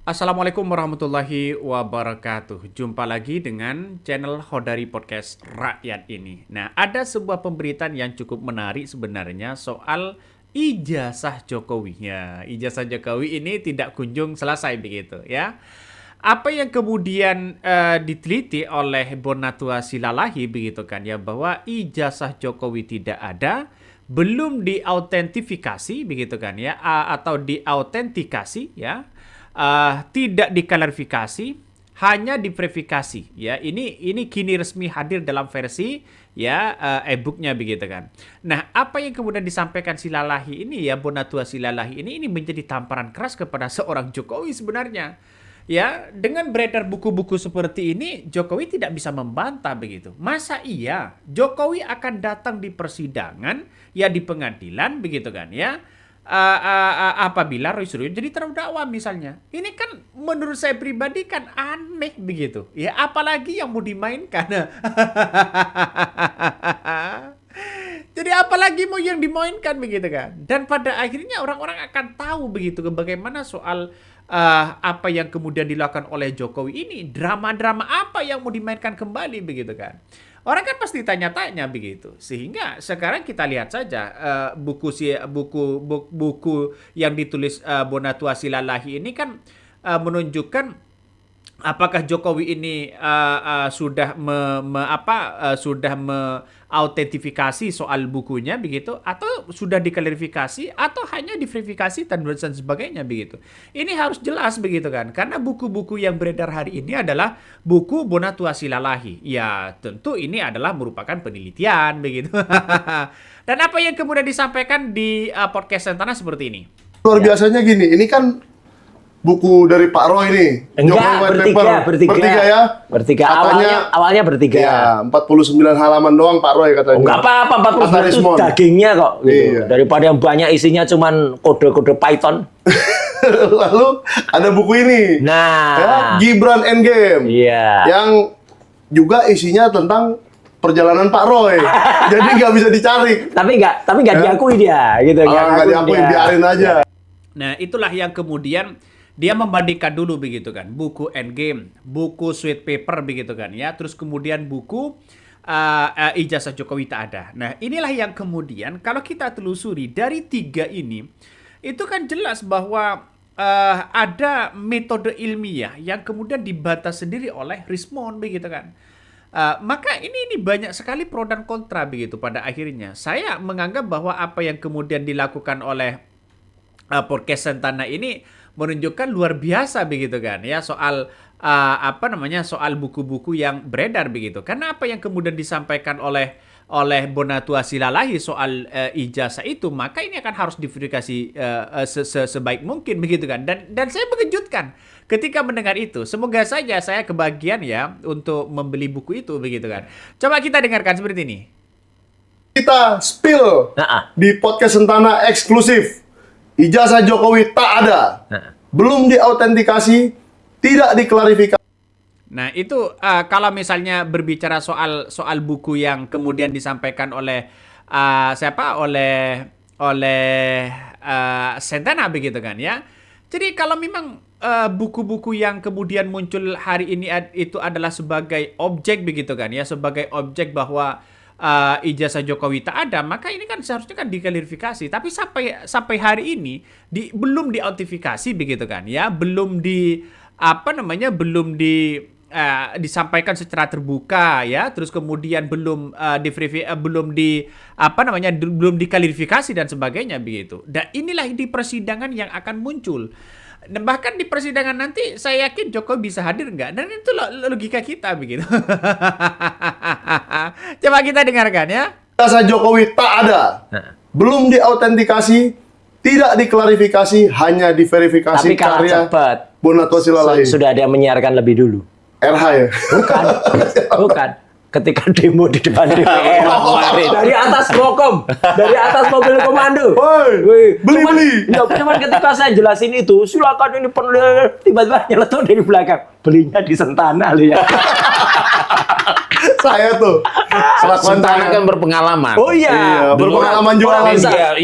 Assalamualaikum warahmatullahi wabarakatuh. Jumpa lagi dengan channel Khodari Podcast Rakyat ini. Nah, ada sebuah pemberitaan yang cukup menarik sebenarnya soal ijazah Jokowi. Ya, ijazah Jokowi ini tidak kunjung selesai begitu ya. Apa yang kemudian diteliti oleh Bonatua Silalahi begitu kan ya, bahwa ijazah Jokowi tidak ada, belum diautentifikasi begitu kan ya, atau diautentikasi ya, tidak diklarifikasi, hanya diverifikasi ya. Ini kini resmi hadir dalam versi ya e-booknya begitu kan. Nah, apa yang kemudian disampaikan Silalahi ini ya, Bonatua Silalahi ini menjadi tamparan keras kepada seorang Jokowi sebenarnya. Ya, dengan beredar buku-buku seperti ini, Jokowi tidak bisa membantah begitu. Masa iya Jokowi akan datang di persidangan, ya di pengadilan begitu kan ya, apabila Roy Suryo jadi terdakwa misalnya. Ini kan menurut saya pribadi kan aneh begitu. Ya, apalagi yang mau dimainkan. Jadi apalagi mau yang dimainkan begitu kan. Dan pada akhirnya orang-orang akan tahu begitu bagaimana soal apa yang kemudian dilakukan oleh Jokowi ini, drama-drama apa yang mau dimainkan kembali begitu kan. Orang kan pasti tanya-tanya begitu. Sehingga sekarang kita lihat saja buku yang ditulis Bonatua Silalahi ini kan menunjukkan apakah Jokowi ini sudah sudah mengautentifikasi soal bukunya begitu, atau sudah diklarifikasi, atau hanya diverifikasi dan sebagainya begitu. Ini harus jelas begitu kan, karena buku-buku yang beredar hari ini adalah buku Bonatua Silalahi. Ya, tentu ini adalah merupakan penelitian begitu. Dan apa yang kemudian disampaikan di podcast Sentana seperti ini. Luar biasanya gini, ini kan buku dari Pak Roy nih. Enggak, bertiga ya. Bertiga. Awalnya bertiga. Ya, 49 halaman doang Pak Roy katanya. Enggak apa-apa, 49 itu dagingnya kok. Gitu. Iya. Daripada yang banyak isinya cuman kode-kode Python. Lalu ada buku ini. Nah, ya, Gibran Endgame. Iya. Yang juga isinya tentang perjalanan Pak Roy. Jadi nggak bisa dicari. Tapi nggak diakui dia, gitu. Nggak diakui, biarin aja. Nah, itulah yang kemudian dia membandingkan dulu begitu kan, buku Endgame, buku Sweet Paper begitu kan ya, terus kemudian buku ijazah Jokowi tak ada. Nah, inilah yang kemudian kalau kita telusuri dari tiga ini, itu kan jelas bahwa ada metode ilmiah yang kemudian dibantah sendiri oleh Rismon begitu kan. Maka ini banyak sekali pro dan kontra begitu pada akhirnya. Saya menganggap bahwa apa yang kemudian dilakukan oleh podcast Sentana ini menunjukkan luar biasa begitu kan ya, soal soal buku-buku yang beredar begitu. Karena apa yang kemudian disampaikan oleh Bonatua Silalahi soal ijazah itu, maka ini akan harus diverifikasi sebaik mungkin begitu kan. Dan saya mengejutkan ketika mendengar itu. Semoga saja saya kebagian ya untuk membeli buku itu begitu kan. Coba kita dengarkan seperti ini. Kita spill di podcast Sentana eksklusif. Ijazah Jokowi tak ada, belum diautentikasi, tidak diklarifikasi. Nah, itu kalau misalnya berbicara soal buku yang kemudian disampaikan oleh Sentana begitu kan ya. Jadi kalau memang buku-buku yang kemudian muncul hari ini itu adalah sebagai objek begitu kan ya, sebagai objek bahwa ijazah Jokowi tak ada, maka ini kan seharusnya kan diklarifikasi. Tapi sampai hari ini belum diautentifikasi begitu kan ya, belum disampaikan secara terbuka ya, terus kemudian belum diklarifikasi dan sebagainya begitu. Dan inilah di persidangan yang akan muncul. Dan bahkan di persidangan nanti saya yakin Jokowi bisa hadir nggak? Dan itu logika kita begitu. Coba kita dengarkan ya. Ijazah Jokowi tak ada, belum diautentikasi, tidak diklarifikasi, hanya diverifikasi. Tapi kalau karya cepat, Bonatua Silalahi. sudah ada yang menyiarkan lebih dulu. RH ya? Bukan. Ketika demo di depan DPR kemarin. Dari atas Mokom, dari atas mobil komando. Woi, beli. Cuman ketika saya jelasin itu, silakan ini perlu, tiba-tiba nyeletuk dari belakang. Belinya di Sentana lihat. Saya tuh Sentana kan berpengalaman. Oh iya, berpengalaman jualan. Orang besar.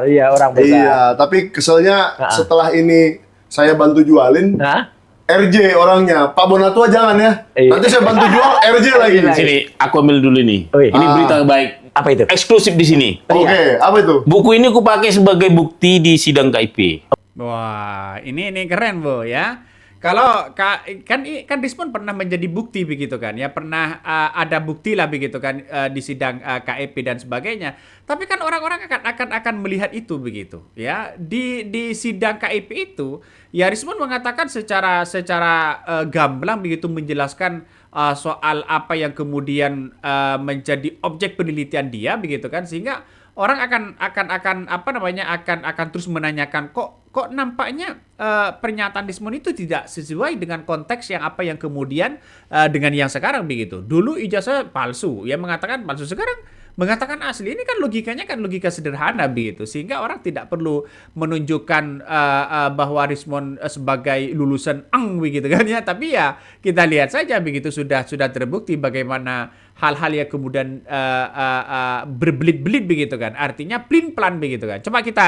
Iya, orang besar. Iya, tapi keselnya setelah ini saya bantu jualin. Hah? RJ orangnya, Pak Bonatua jangan ya. Iya. Nanti saya bantu jual RJ lagi. Sini, aku ambil dulu nih. Oi. Ini berita baik. Apa itu? Eksklusif di sini. Oke, apa itu? Buku ini aku pakai sebagai bukti di sidang KIP. Wah, ini keren, Bu, ya. Kalau kan Rismond pernah menjadi bukti begitu kan, ya pernah ada bukti lah begitu kan di sidang KEP dan sebagainya. Tapi kan orang-orang akan melihat itu begitu, ya di sidang KEP itu, ya Rismond mengatakan secara gamblang begitu menjelaskan soal apa yang kemudian menjadi objek penelitian dia begitu kan, sehingga orang akan terus menanyakan kok nampaknya pernyataan Rismond itu tidak sesuai dengan konteks yang kemudian dengan yang sekarang begitu. Dulu ijazah palsu, ya mengatakan palsu, sekarang mengatakan asli. Ini kan logikanya kan logika sederhana begitu, sehingga orang tidak perlu menunjukkan bahwa Rismond sebagai lulusan begitu kan ya. Tapi ya kita lihat saja begitu, sudah terbukti bagaimana hal-hal yang kemudian berbelit-belit begitu kan, artinya plin-plan begitu kan. Coba kita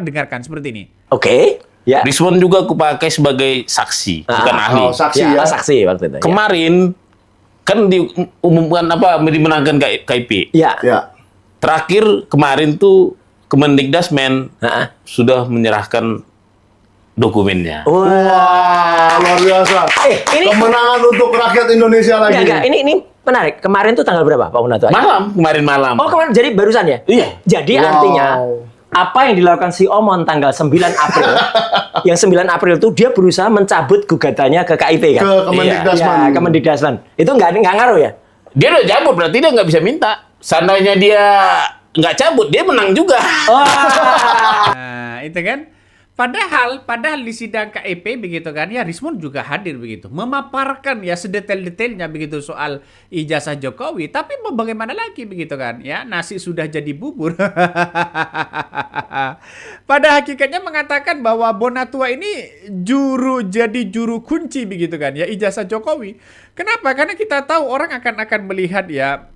dengarkan seperti ini. Oke. Ya. Rismond juga aku pakai sebagai saksi, bukan ahli. Oh, saksi ya. Saksi waktu itu. Kemarin kan diumumkan dimenangkan KIP. Ya. Ya. Terakhir kemarin tuh Kemendikdasmen sudah menyerahkan dokumennya. Wah, luar biasa. Ini Kemenangan untuk rakyat Indonesia lagi. enggak, ini menarik. Kemarin tuh tanggal berapa, Pak Bonatua? Kemarin malam. Oh, kemarin jadi barusan ya? Iya. Jadi Wow. artinya apa yang dilakukan si Omon tanggal 9 April, yang 9 April itu dia berusaha mencabut gugatannya ke KIP kan? Ke Kemendikdasmen. Ya, Kemendikdasmen. Itu nggak ngaruh ya? Dia udah cabut, berarti dia nggak bisa minta. Seandainya dia nggak cabut, dia menang juga. Nah, itu kan. Padahal di sidang KEP begitu kan, ya Rismond juga hadir begitu, memaparkan ya sedetail-detailnya begitu soal ijazah Jokowi. Tapi mau bagaimana lagi begitu kan, ya nasi sudah jadi bubur. Pada hakikatnya mengatakan bahwa Bonatua ini jadi juru kunci begitu kan, ya ijazah Jokowi. Kenapa? Karena kita tahu orang akan melihat ya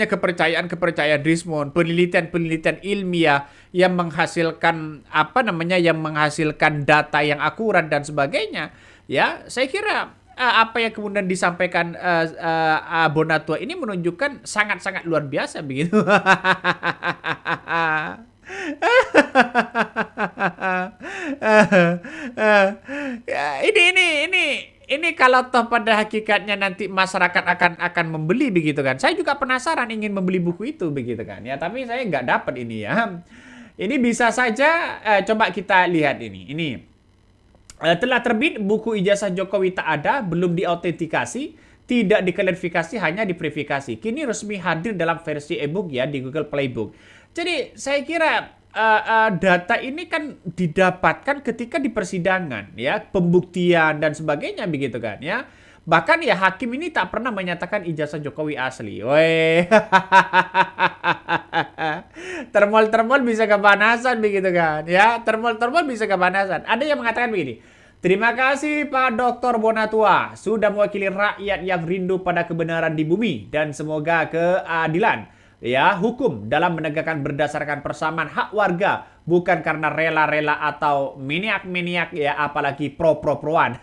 kepercayaan Rismond, penelitian ilmiah yang menghasilkan data yang akurat dan sebagainya. Ya, saya kira apa yang kemudian disampaikan Bonatua ini menunjukkan sangat luar biasa begitu. Ini kalau toh pada hakikatnya nanti masyarakat akan membeli begitu kan. Saya juga penasaran ingin membeli buku itu begitu kan ya, tapi saya nggak dapat ini ya. Ini bisa saja coba kita lihat ini. Telah terbit buku ijazah Jokowi tak ada, belum diautentikasi, tidak diklarifikasi, hanya diverifikasi. Kini resmi hadir dalam versi e-book ya di Google Playbook. Jadi saya kira data ini kan didapatkan ketika di persidangan ya, pembuktian dan sebagainya begitu kan ya. Bahkan ya hakim ini tak pernah menyatakan ijazah Jokowi asli. Weh. Termol bisa kepanasan begitu kan ya. Termol bisa kepanasan. Ada yang mengatakan begini. Terima kasih Pak Dr. Bonatua sudah mewakili rakyat yang rindu pada kebenaran di bumi dan semoga keadilan ya hukum dalam menegakkan berdasarkan persamaan hak warga, bukan karena rela-rela atau meniak-meniak ya, apalagi pro-pro-proan.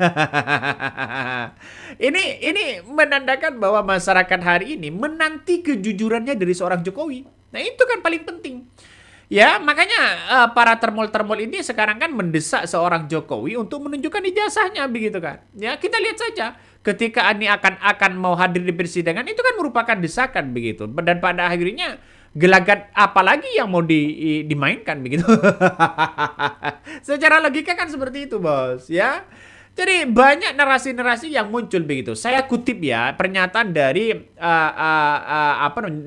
Ini menandakan bahwa masyarakat hari ini menanti kejujurannya dari seorang Jokowi. Nah, itu kan paling penting. Ya, makanya para termol-termol ini sekarang kan mendesak seorang Jokowi untuk menunjukkan ijazahnya begitu kan. Ya, kita lihat saja ketika ini akan mau hadir di persidangan, itu kan merupakan desakan begitu. Dan pada akhirnya gelagat apalagi yang mau dimainkan begitu. Secara logika kan seperti itu, Bos, ya. Jadi banyak narasi-narasi yang muncul begitu. Saya kutip ya pernyataan dari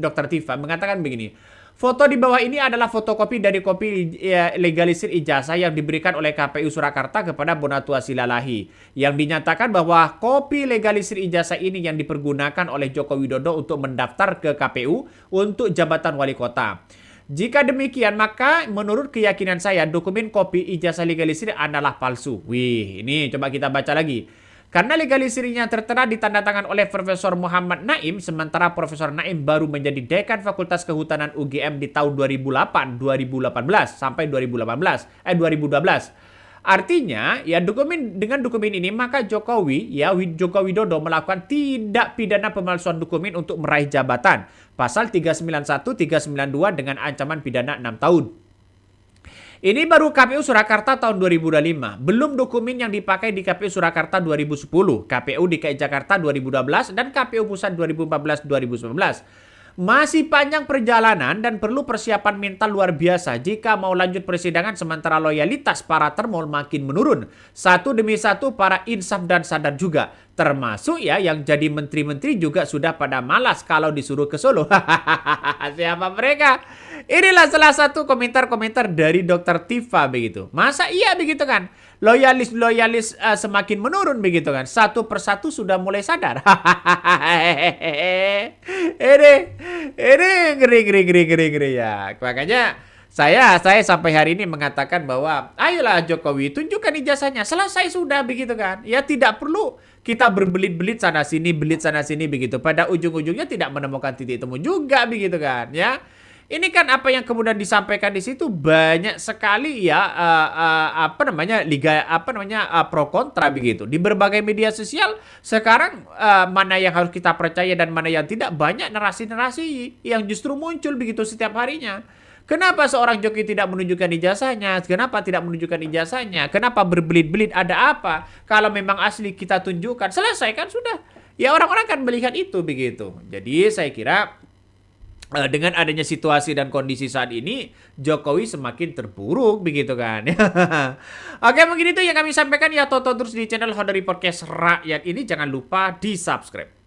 Dr. Tifa mengatakan begini. Foto di bawah ini adalah fotokopi dari kopi legalisir ijazah yang diberikan oleh KPU Surakarta kepada Bonatua Silalahi. Yang dinyatakan bahwa kopi legalisir ijazah ini yang dipergunakan oleh Joko Widodo untuk mendaftar ke KPU untuk jabatan wali kota. Jika demikian, maka menurut keyakinan saya dokumen kopi ijazah legalisir adalah palsu. Wih, ini coba kita baca lagi. Karena legalisirnya tertera ditandatangan oleh Profesor Muhammad Naim, sementara Profesor Naim baru menjadi dekan Fakultas Kehutanan UGM di tahun 2018 sampai 2012. Artinya, ya dengan dokumen ini maka Joko Widodo melakukan tindak pidana pemalsuan dokumen untuk meraih jabatan. Pasal 391, 392 dengan ancaman pidana 6 tahun. Ini baru KPU Surakarta tahun 2025. Belum dokumen yang dipakai di KPU Surakarta 2010, KPU DKI Jakarta 2012, dan KPU Pusat 2014-2019. Masih panjang perjalanan dan perlu persiapan mental luar biasa jika mau lanjut persidangan sementara loyalitas para termol makin menurun. Satu demi satu para insaf dan sadar juga. Termasuk ya yang jadi menteri-menteri juga sudah pada malas kalau disuruh ke Solo. Siapa mereka? Inilah salah satu komentar-komentar dari Dr. Tifa begitu. Masa iya begitu kan? Loyalis semakin menurun begitu kan? Satu persatu sudah mulai sadar. Ini ngeri ya. Makanya saya sampai hari ini mengatakan bahwa ayolah Jokowi tunjukkan ijazahnya. Selesai sudah begitu kan? Ya tidak perlu kita berbelit-belit sana sini begitu. Pada ujung-ujungnya tidak menemukan titik temu juga begitu kan? Ya. Ini kan apa yang kemudian disampaikan di situ banyak sekali ya pro kontra begitu. Di berbagai media sosial sekarang mana yang harus kita percaya dan mana yang tidak, banyak narasi-narasi yang justru muncul begitu setiap harinya. Kenapa seorang joki tidak menunjukkan ijazahnya? Kenapa tidak menunjukkan ijazahnya? Kenapa berbelit-belit? Ada apa? Kalau memang asli kita tunjukkan, selesai kan sudah. Ya orang-orang kan melihat itu begitu. Jadi saya kira dengan adanya situasi dan kondisi saat ini, Jokowi semakin terpuruk begitu kan. Oke, mungkin itu yang kami sampaikan ya. Tonton terus di channel Hodari Podcast Rakyat ini. Jangan lupa di subscribe.